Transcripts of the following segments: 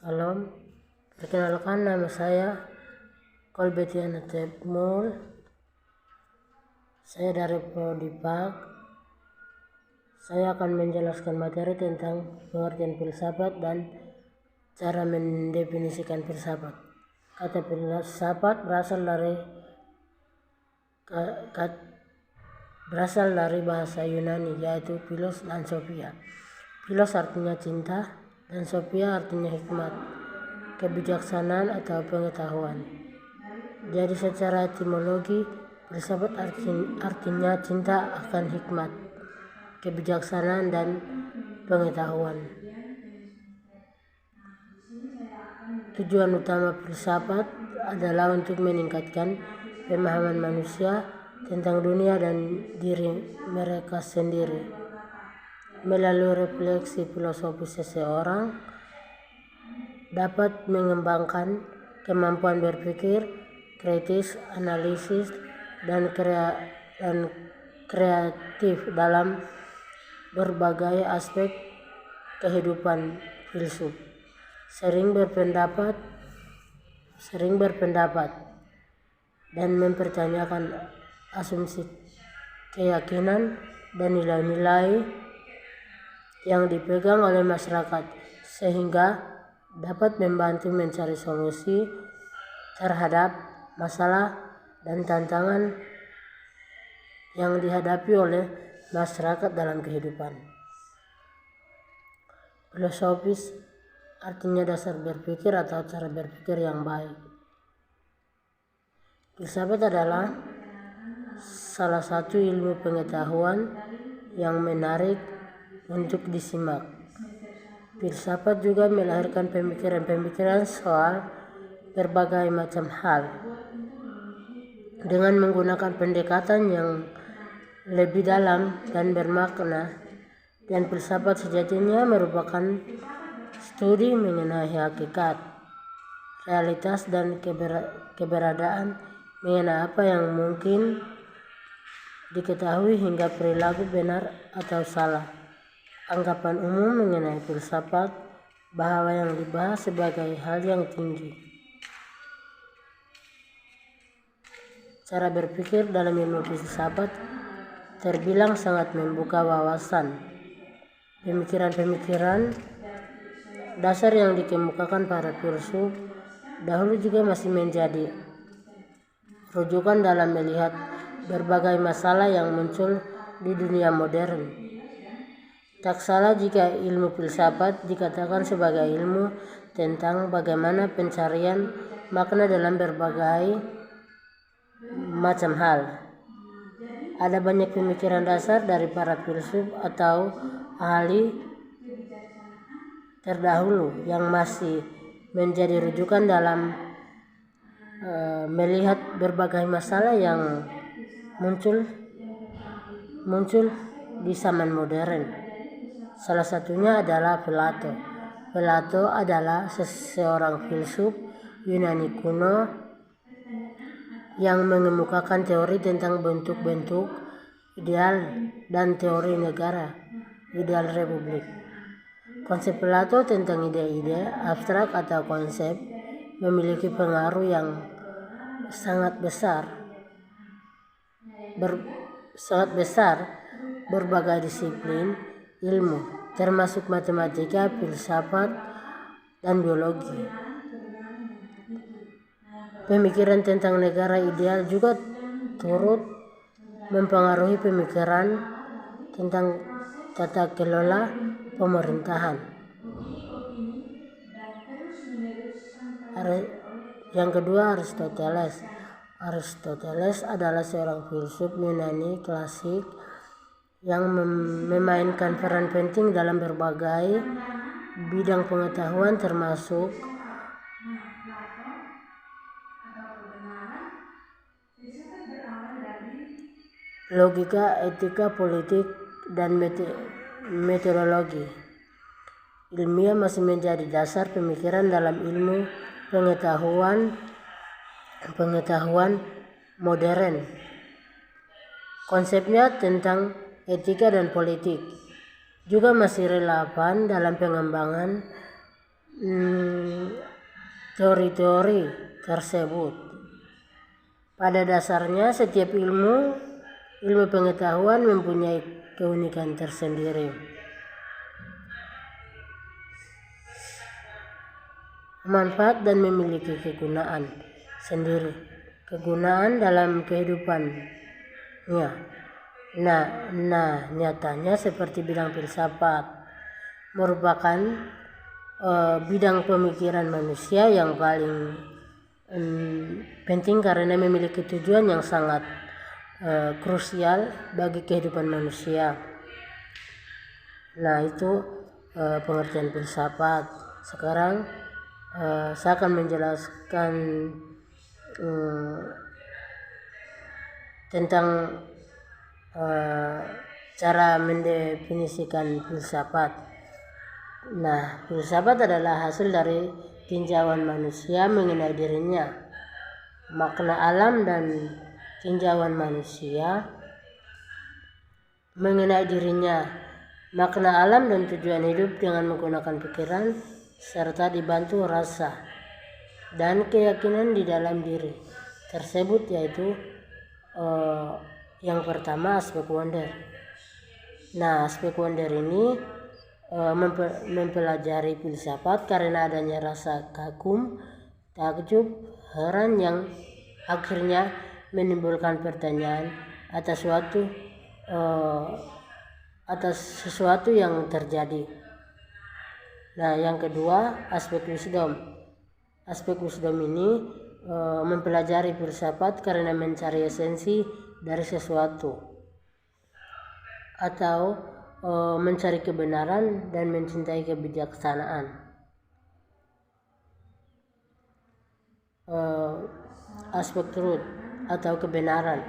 Salam, perkenalkan nama saya Kolbetiana Tepmul. Saya dari Prodi PAK. Saya akan menjelaskan materi tentang pengertian filsafat dan cara mendefinisikan filsafat. Kata filsafat berasal dari bahasa Yunani, yaitu philos dan sophia. Philos artinya cinta dan sophia artinya hikmat, kebijaksanaan atau pengetahuan. Jadi secara etimologi, filsafat artinya cinta akan hikmat, kebijaksanaan dan pengetahuan. Tujuan utama filsafat adalah untuk meningkatkan pemahaman manusia tentang dunia dan diri mereka sendiri. Melalui refleksi filosofis seseorang dapat mengembangkan kemampuan berpikir kritis, analisis, dan kreatif dalam berbagai aspek kehidupan filsuf. Sering berpendapat dan mempertanyakan asumsi, keyakinan, dan nilai-nilai yang dipegang oleh masyarakat, sehingga dapat membantu mencari solusi terhadap masalah dan tantangan yang dihadapi oleh masyarakat dalam kehidupan. Filosofis artinya dasar berpikir atau cara berpikir yang baik. Filsafat adalah salah satu ilmu pengetahuan yang menarik untuk disimak. Filsafat juga melahirkan pemikiran-pemikiran soal berbagai macam hal dengan menggunakan pendekatan yang lebih dalam dan bermakna, dan filsafat sejatinya merupakan studi mengenai hakikat, realitas, dan keberadaan, mengenai apa yang mungkin diketahui hingga perilaku benar atau salah. Anggapan umum mengenai filsafat bahwa yang dibahas sebagai hal yang tinggi. Cara berpikir dalam ilmu filsafat terbilang sangat membuka wawasan. Pemikiran-pemikiran dasar yang dikemukakan para filsuf dahulu juga masih menjadi rujukan dalam melihat berbagai masalah yang muncul di dunia modern. Tak salah jika ilmu filsafat dikatakan sebagai ilmu tentang bagaimana pencarian makna dalam berbagai macam hal. Ada banyak pemikiran dasar dari para filsuf atau ahli terdahulu yang masih menjadi rujukan dalam melihat berbagai masalah yang muncul di zaman modern. Salah satunya adalah Plato. Plato adalah seorang filsuf Yunani kuno yang mengemukakan teori tentang bentuk-bentuk ideal dan teori negara, ideal republik. Konsep Plato tentang ide-ide abstrak atau konsep memiliki pengaruh yang sangat besar berbagai disiplin ilmu, termasuk matematika, filsafat, dan biologi. Pemikiran tentang negara ideal juga turut mempengaruhi pemikiran tentang tata kelola pemerintahan. Yang kedua, Aristoteles. Aristoteles adalah seorang filsuf Yunani klasik yang memainkan peran penting dalam berbagai bidang pengetahuan, termasuk logika, etika, politik, dan metodologi ilmiah masih menjadi dasar pemikiran dalam ilmu pengetahuan modern. Konsepnya tentang etika dan politik juga masih relevan dalam pengembangan teori-teori tersebut. Pada dasarnya setiap ilmu pengetahuan mempunyai keunikan tersendiri. Manfaat dan memiliki kegunaan sendiri. Kegunaan dalam kehidupannya. Nyatanya seperti bidang filsafat merupakan bidang pemikiran manusia yang paling penting karena memiliki tujuan yang sangat krusial bagi kehidupan manusia. Itu pengertian filsafat. Sekarang saya akan menjelaskan tentang cara mendefinisikan filsafat. Filsafat adalah hasil dari tinjauan manusia mengenai dirinya, makna alam dan tinjauan manusia mengenai dirinya, makna alam dan tujuan hidup dengan menggunakan pikiran serta dibantu rasa dan keyakinan di dalam diri tersebut, yaitu yang pertama aspek wonder. Aspek wonder ini mempelajari filsafat karena adanya rasa kagum, takjub, heran yang akhirnya menimbulkan pertanyaan atas sesuatu yang terjadi. Yang kedua aspek wisdom. Aspek wisdom ini mempelajari filsafat karena mencari esensi dari sesuatu atau mencari kebenaran dan mencintai kebijaksanaan. Aspek truth atau kebenaran.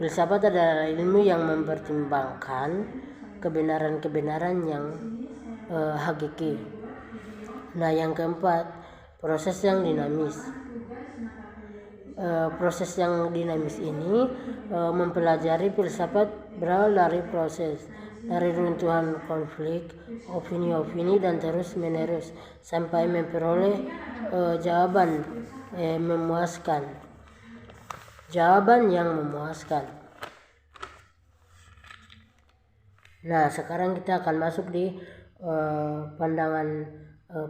Filsafat adalah ilmu yang mempertimbangkan kebenaran-kebenaran yang hakiki. Yang keempat, proses yang dinamis. Proses yang dinamis ini mempelajari filsafat berawal dari proses dari runtuhan konflik, opini-opini dan terus menerus sampai memperoleh jawaban yang memuaskan. Sekarang kita akan masuk di pandangan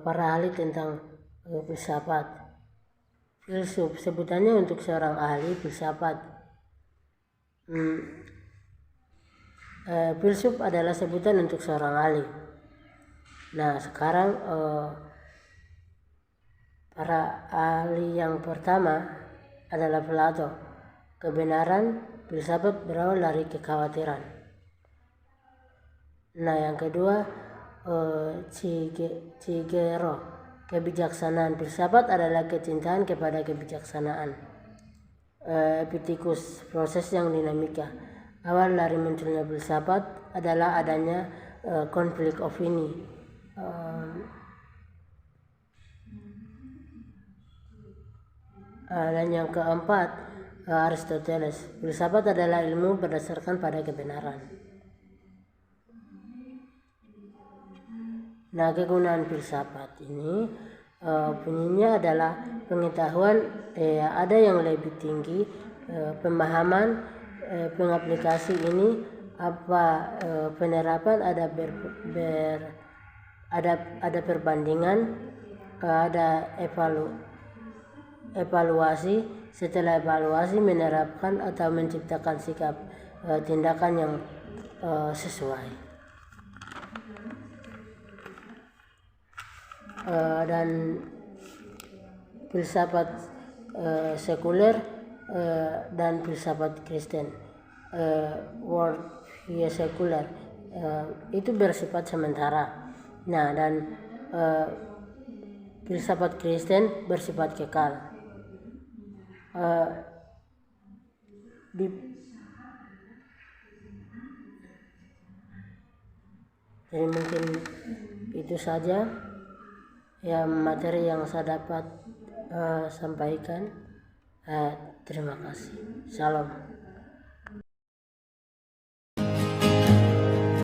para ahli tentang filsafat. Filsuf sebutannya untuk seorang ahli filsafat. Filsuf adalah sebutan untuk seorang ahli. Sekarang para ahli yang pertama adalah Plato. Kebenaran filsafat berawal dari kekhawatiran. Yang kedua Cicero. Kebijaksanaan filsafat adalah kecintaan kepada kebijaksanaan. Epictetus, proses yang dinamika. Awal dari munculnya filsafat adalah adanya konflik opini. Dan yang keempat Aristoteles, filsafat adalah ilmu berdasarkan pada kebenaran. Kegunaan filsafat ini bunyinya adalah pengetahuan ada yang lebih tinggi, pemahaman, pengaplikasi ini penerapan, ada perbandingan, ada evaluasi, setelah evaluasi menerapkan atau menciptakan sikap tindakan yang sesuai. Dan filsafat sekuler dan filsafat Kristen. World via sekuler itu bersifat sementara. Dan filsafat Kristen bersifat kekal. Jadi mungkin itu saja materi yang saya dapat sampaikan. Terima kasih. Salam.